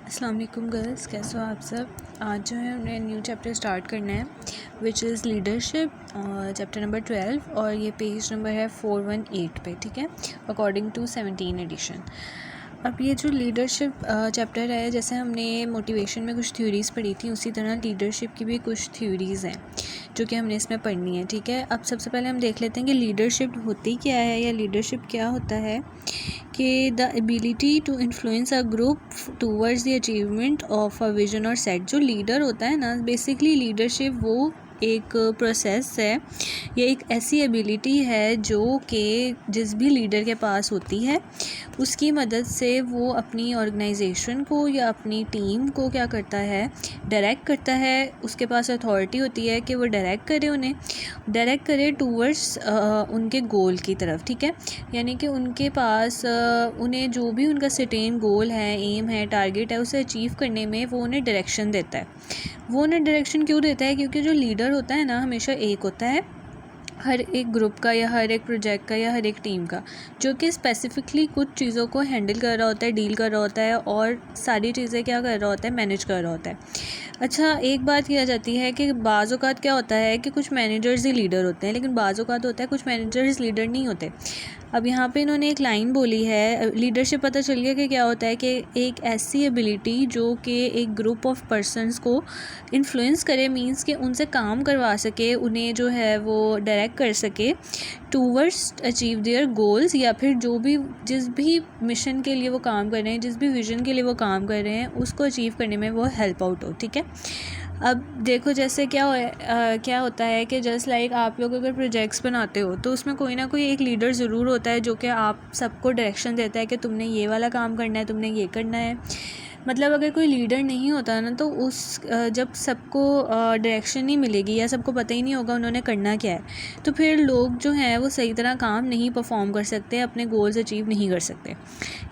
अस्सलाम वालेकुम गर्ल्स, कैसे हो आप सब। आज जो है हमने न्यू चैप्टर स्टार्ट करना है which is leadership, chapter number 12 और ये पेज नंबर है 418 पे, ठीक है, अकॉर्डिंग टू 17 एडिशन। अब ये जो लीडरशिप चैप्टर है, जैसे हमने मोटिवेशन में कुछ थ्योरीज़ पढ़ी थी, उसी तरह लीडरशिप की भी कुछ थ्योरीज़ हैं जो कि हमने इसमें पढ़नी है, ठीक है। अब सबसे पहले हम देख लेते हैं कि लीडरशिप होती क्या है या लीडरशिप क्या होता है। कि the ability to influence a group towards the achievement of a vision और सेट। जो लीडर होता है ना, बेसिकली लीडरशिप वो एक प्रोसेस है, ये एक ऐसी एबिलिटी है जो कि जिस भी लीडर के पास होती है, उसकी मदद से वो अपनी ऑर्गेनाइजेशन को या अपनी टीम को क्या करता है, डायरेक्ट करता है। उसके पास अथॉरिटी होती है कि वो डायरेक्ट करे, उन्हें डायरेक्ट करे टूवर्ड्स उनके गोल की तरफ, ठीक है। यानी कि उनके पास उन्हें जो भी उनका सर्टेन गोल है, एम है, टारगेट है, उसे अचीव करने में वो उन्हें डायरेक्शन देता है। वो उन्हें डायरेक्शन क्यों देता है? क्योंकि जो लीडर होता है ना, हमेशा एक होता है हर एक ग्रुप का या हर एक प्रोजेक्ट का या हर एक टीम का, जो कि स्पेसिफिकली कुछ चीज़ों को हैंडल कर रहा होता है, डील कर रहा होता है और सारी चीज़ें क्या कर रहा होता है, मैनेज कर रहा होता है। अच्छा, एक बात किया जाती है कि बाज़ औक़ात क्या होता है कि कुछ मैनेजर्स ही लीडर होते हैं, लेकिन बाज़ औक़ात होता है कुछ मैनेजर्स लीडर नहीं होते। अब यहाँ पे इन्होंने एक लाइन बोली है, लीडरशिप पता चल गया कि क्या होता है कि एक ऐसी एबिलिटी जो कि एक ग्रुप ऑफ पर्सन्स को इन्फ्लुएंस करे, मींस कि उनसे काम करवा सके, उन्हें जो है वो डायरेक्ट कर सके टूवर्ड्स अचीव देयर गोल्स, या फिर जो भी जिस भी मिशन के लिए वो काम कर रहे हैं, जिस भी विजन के लिए वो काम कर रहे हैं, उसको अचीव करने में वो हेल्प आउट हो, ठीक है। अब देखो, जैसे क्या होता है कि जस्ट लाइक आप लोग अगर प्रोजेक्ट्स बनाते हो तो उसमें कोई ना कोई एक लीडर ज़रूर होता है जो कि आप सबको डायरेक्शन देता है कि तुमने ये वाला काम करना है, तुमने ये करना है। मतलब अगर कोई लीडर नहीं होता ना, तो उस जब सबको डायरेक्शन नहीं मिलेगी या सबको पता ही नहीं होगा उन्होंने करना क्या है, तो फिर लोग जो हैं वो सही तरह काम नहीं परफॉर्म कर सकते, अपने गोल्स अचीव नहीं कर सकते।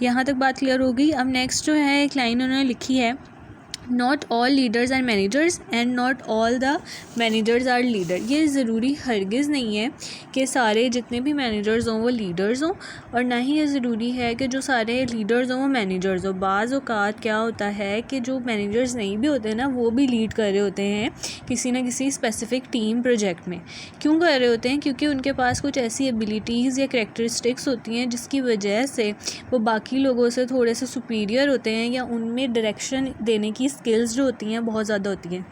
यहाँ तक बात क्लियर होगी। अब नेक्स्ट जो है एक लाइन उन्होंने लिखी है, not all leaders are managers and not all the managers are leader. ये ज़रूरी हरगिज़ नहीं है कि सारे जितने भी मैनेजर्स हों वो लीडर्स हों, और ना ही ये ज़रूरी है कि जो सारे लीडर्स हों वो मैनेजर्स हों। बाज़ औक़ात क्या होता है कि जो मैनेजर्स नहीं भी होते ना, वो भी लीड कर रहे होते हैं किसी न किसी स्पेसिफ़िक टीम प्रोजेक्ट में। क्यों कर रहे होते हैं? क्योंकि उनके पास कुछ ऐसी एबिलिटीज़ या करैक्टरिस्टिक्स होती हैं जिसकी वजह से वो बाकी लोगों से थोड़े से सुपीरियर होते हैं, या उनमें डायरेक्शन देने की स्किल्स जो होती हैं बहुत ज़्यादा होती हैं।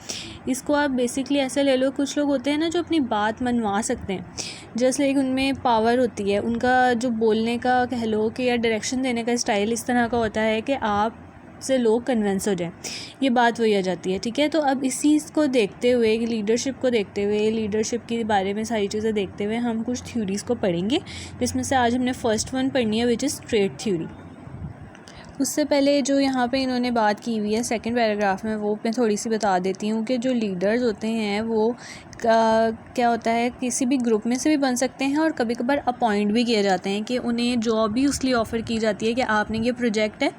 इसको आप बेसिकली ऐसे ले लो, कुछ लोग होते हैं ना जो अपनी बात मनवा सकते हैं, जस्ट लाइक उनमें पावर होती है, उनका जो बोलने का कह लो कि या डायरेक्शन देने का स्टाइल इस तरह का होता है कि आप से लोग कन्विंस हो जाएं। ये बात वही आ जाती है, ठीक है। तो अब इसी को देखते हुए, लीडरशिप को देखते हुए, लीडरशिप के बारे में सारी चीज़ें देखते हुए हम कुछ थ्योरीज़ को पढ़ेंगे, जिसमें से आज हमने फर्स्ट वन पढ़नी है विच इज़ ट्रेट थ्योरी। उससे पहले जो यहाँ पे इन्होंने बात की हुई है सेकंड पैराग्राफ में, वो मैं थोड़ी सी बता देती हूँ कि जो लीडर्स होते हैं वो क्या होता है, किसी भी ग्रुप में से भी बन सकते हैं और कभी कभार अपॉइंट भी किए जाते हैं कि उन्हें जॉब भी उसके लिए ऑफ़र की जाती है कि आपने ये प्रोजेक्ट है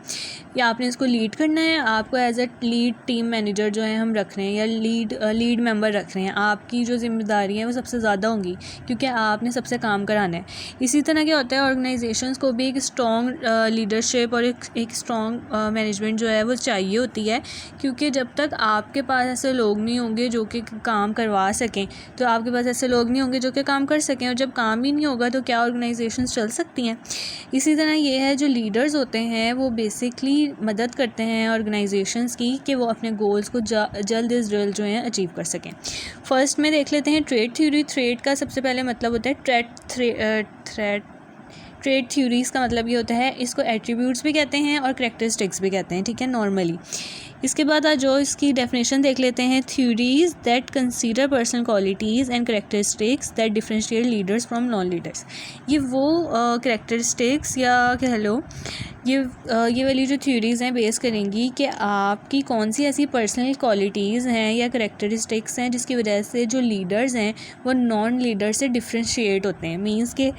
या आपने इसको लीड करना है, आपको as a lead team manager जो है हम रख रहे हैं, या लीड मेंबर रख रहे हैं। आपकी जो जिम्मेदारी है वो सबसे ज़्यादा होंगी क्योंकि आपने सबसे काम कराना है। इसी तरह क्या होता है, ऑर्गेनाइजेशंस को भी एक स्ट्रॉन्ग लीडरशिप और एक स्ट्रॉन्ग मैनेजमेंट जो है वो चाहिए होती है, क्योंकि जब तक आपके पास ऐसे लोग नहीं होंगे जो कि काम करवा सकें, तो आपके पास ऐसे लोग नहीं होंगे जो कि काम कर सकें, और जब काम ही नहीं होगा तो क्या ऑर्गेनाइजेशंस चल सकती हैं। इसी तरह ये है, जो लीडर्स होते हैं वो बेसिकली मदद करते हैं ऑर्गेनाइजेशंस की कि वो अपने गोल्स को जल्द अज जल्द जो है अचीव कर सकें। फर्स्ट में देख लेते हैं ट्रेड थ्योरी। ट्रेड का सबसे पहले मतलब होता है ट्रेड थ्योरीज़ का मतलब ये होता है, इसको एट्रीब्यूट्स भी कहते हैं और करैक्टरिस्टिक्स भी कहते हैं, ठीक है, नॉर्मली। इसके बाद आज जो इसकी डेफिनेशन देख लेते हैं, theories that consider personal qualities and characteristics that differentiate leaders from non leaders. ये वो करैक्टरिस्टिक्स या कह लो ये वाली जो थ्योरीज़ हैं बेस करेंगी कि आपकी कौन सी ऐसी पर्सनल क्वालिटीज़ हैं या करैक्टरिस्टिक्स हैं जिसकी वजह से जो लीडर्स हैं वो नॉन लीडर से डिफरेंशिएट होते हैं। मींस कि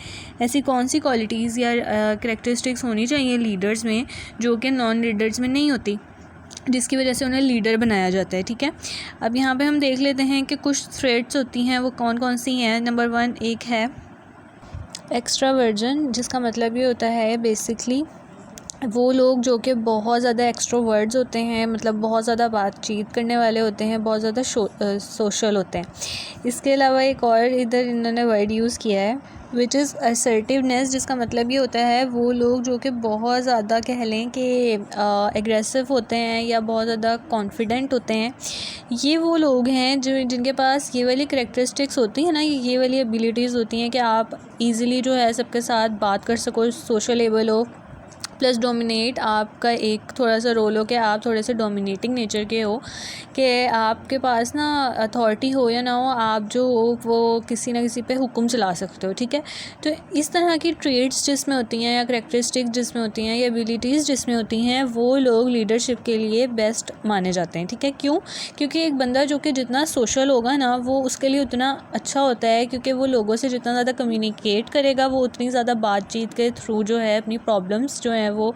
ऐसी कौन सी क्वालिटीज़ या करैक्टरिस्टिक्स होनी चाहिए लीडर्स में जो कि नॉन लीडर्स में नहीं होती, जिसकी वजह से उन्हें लीडर बनाया जाता है, ठीक है। अब यहाँ पे हम देख लेते हैं कि कुछ थ्रेड्स होती हैं, वो कौन कौन सी हैं। नंबर 1 एक है एक्स्ट्रावर्जन, जिसका मतलब ये होता है बेसिकली वो लोग जो कि बहुत ज़्यादा एक्सट्रोवर्ड्स होते हैं, मतलब बहुत ज़्यादा बातचीत करने वाले होते हैं, बहुत ज़्यादा सोशल होते हैं। इसके अलावा एक और इधर इन्होंने वर्ड यूज़ किया है विच इज़ असर्टिवनेस, जिसका मतलब ये होता है वो लोग जो कि बहुत ज़्यादा कह लें कि एग्रेसिव होते हैं या बहुत ज़्यादा कॉन्फिडेंट होते हैं। ये वो लोग हैं जो जिनके पास ये वाली करैक्टरिस्टिक्स होती हैं ना, ये वाली एबिलिटीज़ होती हैं कि आप इजीली जो है सबके साथ बात कर सको, सोशलेबल हो, प्लस डोमिनेट आपका एक थोड़ा सा रोल हो कि आप थोड़े से डोमिनेटिंग नेचर के हो, कि आपके पास ना अथॉरिटी हो या ना हो, आप जो हो वो किसी ना किसी पे हुक्म चला सकते हो, ठीक है। तो इस तरह की ट्रेड्स जिसमें होती हैं या करैक्टरिस्टिक्स जिसमें होती हैं या एबिलिटीज़ जिसमें होती हैं, वो लोग लीडरशिप के लिए बेस्ट माने जाते हैं, ठीक है। क्यों? क्योंकि एक बंदा जो कि जितना सोशल होगा ना, वो उसके लिए उतना अच्छा होता है, क्योंकि वो लोगों से जितना ज़्यादा कम्युनिकेट करेगा, वो उतनी ज़्यादा बातचीत के थ्रू जो है अपनी प्रॉब्लम्स जो हैं वो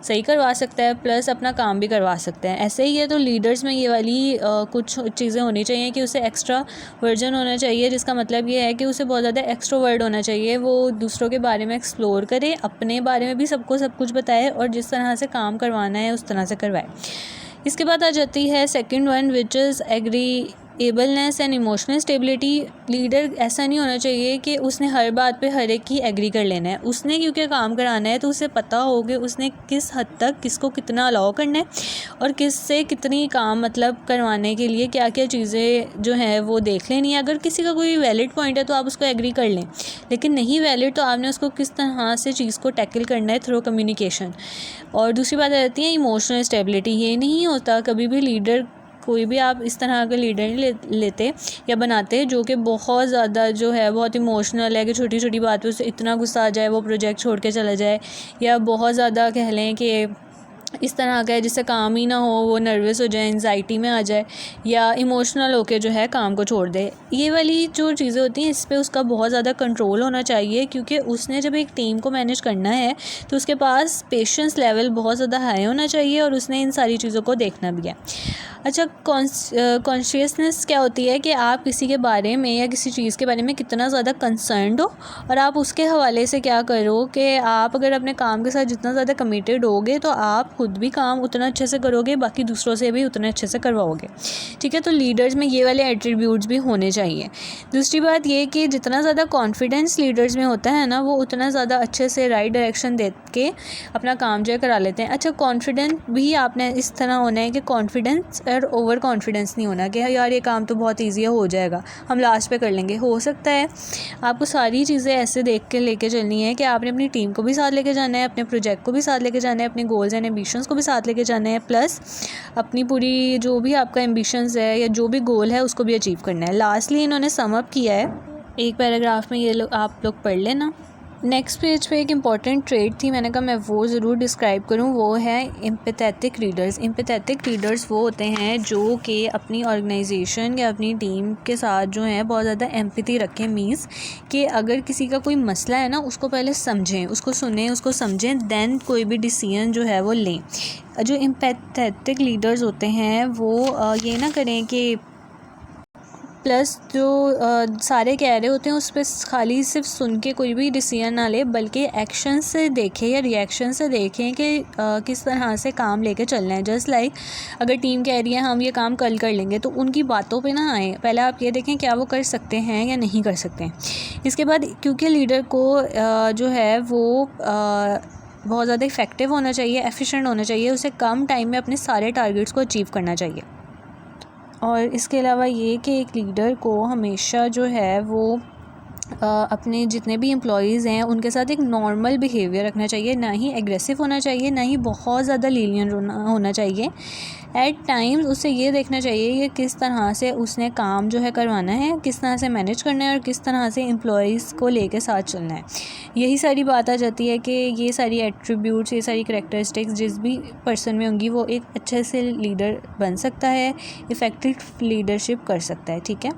सही करवा सकता है, प्लस अपना काम भी करवा सकते हैं। ऐसे ही है, तो लीडर्स में ये वाली कुछ चीज़ें होनी चाहिए कि उसे एक्स्ट्रा वर्जन होना चाहिए, जिसका मतलब ये है कि उसे बहुत ज़्यादा एक्स्ट्रोवर्ट होना चाहिए। वो दूसरों के बारे में एक्सप्लोर करे, अपने बारे में भी सबको सब कुछ बताए, और जिस तरह से काम करवाना है उस तरह से करवाए। इसके बाद आ जाती है second one which is agreeableness and emotional stability. Leader ऐसा नहीं होना चाहिए कि उसने हर बात पे हर एक की एग्री कर लेना है। उसने क्योंकि काम कराना है तो उसे पता हो कि उसने किस हद तक किसको कितना अलाउ करना है और किससे कितनी काम मतलब करवाने के लिए क्या क्या चीज़ें जो हैं वो देख लेनी है। अगर किसी का कोई वैलिड पॉइंट है तो आप उसको एग्री कर लें, लेकिन नहीं वैलिड तो आपने उसको किस तरह से चीज़ को टैकल करना है थ्रू कम्युनिकेशन। और दूसरी बात आ जाती है इमोशनल स्टेबिलिटी। ये नहीं होता कभी भी लीडर, कोई भी आप इस तरह का लीडर नहीं लेते या बनाते जो कि बहुत ज़्यादा जो है बहुत इमोशनल है, कि छोटी छोटी बात पे उसे इतना गुस्सा आ जाए वो प्रोजेक्ट छोड़ के चला जाए, या बहुत ज़्यादा कह लें कि इस तरह का है जिससे काम ही ना हो, वो नर्वस हो जाए, एंजाइटी में आ जाए, या इमोशनल होके जो है काम को छोड़ दे। ये वाली जो चीज़ें होती हैं इस पे उसका बहुत ज़्यादा कंट्रोल होना चाहिए, क्योंकि उसने जब एक टीम को मैनेज करना है तो उसके पास पेशेंस लेवल बहुत ज़्यादा हाई होना चाहिए, और उसने इन सारी चीज़ों को देखना भी है। अच्छा, कॉन्शियसनेस क्या होती है कि आप किसी के बारे में या किसी चीज़ के बारे में कितना ज़्यादा कंसर्न्ड हो, और आप उसके हवाले से क्या करो कि आप अगर अपने काम के साथ जितना ज़्यादा कमिटेड होगे तो आप खुद भी काम उतना अच्छे से करोगे, बाकी दूसरों से भी उतने अच्छे से करवाओगे, ठीक है। तो लीडर्स में ये वाले एट्रीब्यूट्स भी होने चाहिए। दूसरी बात ये कि जितना ज़्यादा कॉन्फिडेंस लीडर्स में होता है ना, वो उतना ज़्यादा अच्छे से राइट डायरेक्शन दे के अपना काम जो है करा लेते हैं। अच्छा, कॉन्फिडेंट भी आपने इस तरह होना है कि कॉन्फिडेंस और ओवर कॉन्फिडेंस नहीं होना कि यार ये काम तो बहुत ईजी है, हो जाएगा, हम लास्ट पे कर लेंगे। हो सकता है आपको सारी चीज़ें ऐसे देख के लेके चलनी है कि आपने अपनी टीम को भी साथ लेके जाना है, अपने प्रोजेक्ट को भी साथ लेके जाना है, अपने गोल्स एंड एम्बिशंस को भी साथ लेके जाना है, प्लस अपनी पूरी जो भी आपका एम्बिशंस है या जो भी गोल है उसको भी अचीव करना है। लास्टली इन्होंने सम अप किया है एक पैराग्राफ में, ये आप लोग पढ़ लेना। नेक्स्ट पेज पे एक इम्पॉर्टेंट ट्रेड थी, मैंने कहा मैं वो ज़रूर डिस्क्राइब करूँ, वो है एम्पैथेटिक रीडर्स। एम्पैथेटिक रीडर्स वो होते हैं जो कि अपनी ऑर्गेनाइजेशन या अपनी टीम के साथ जो है बहुत ज़्यादा एम्पैथी रखें। मीन्स कि अगर किसी का कोई मसला है ना, उसको पहले समझें, उसको सुनें, उसको समझें, देन कोई भी डिसीजन जो है वो लें। जो एम्पैथेटिक लीडर्स होते हैं वो ये ना करें कि प्लस जो सारे कह रहे होते हैं उस पर खाली सिर्फ सुन के कोई भी डिसीजन ना ले, बल्कि एक्शन से देखें या रिएक्शन से देखें कि किस तरह से काम लेके चलना है। जस्ट लाइक अगर टीम कह रही है हम ये काम कल कर लेंगे, तो उनकी बातों पे ना आए, पहले आप ये देखें क्या वो कर सकते हैं या नहीं कर सकते हैं। इसके बाद क्योंकि लीडर को जो है वो बहुत ज़्यादा इफ़ेक्टिव होना चाहिए, एफिशिएंट होना चाहिए, उसे कम टाइम में अपने सारे टारगेट्स को अचीव करना चाहिए। और इसके अलावा ये कि एक लीडर को हमेशा जो है वो अपने जितने भी एम्प्लॉयज़ हैं उनके साथ एक नॉर्मल बिहेवियर रखना चाहिए, ना ही एग्रेसिव होना चाहिए, ना ही बहुत ज़्यादा लीनियंट होना चाहिए। एट टाइम्स उसे ये देखना चाहिए कि किस तरह से उसने काम जो है करवाना है, किस तरह से मैनेज करना है, और किस तरह से एम्प्लॉयज़ को लेके साथ चलना है। यही सारी बात आ जाती है कि ये सारी एट्रीब्यूट्स, ये सारी करैक्टरिस्टिक्स जिस भी पर्सन में होंगी, वो एक अच्छे से लीडर बन सकता है, इफ़ेक्टिव लीडरशिप कर सकता है, ठीक है।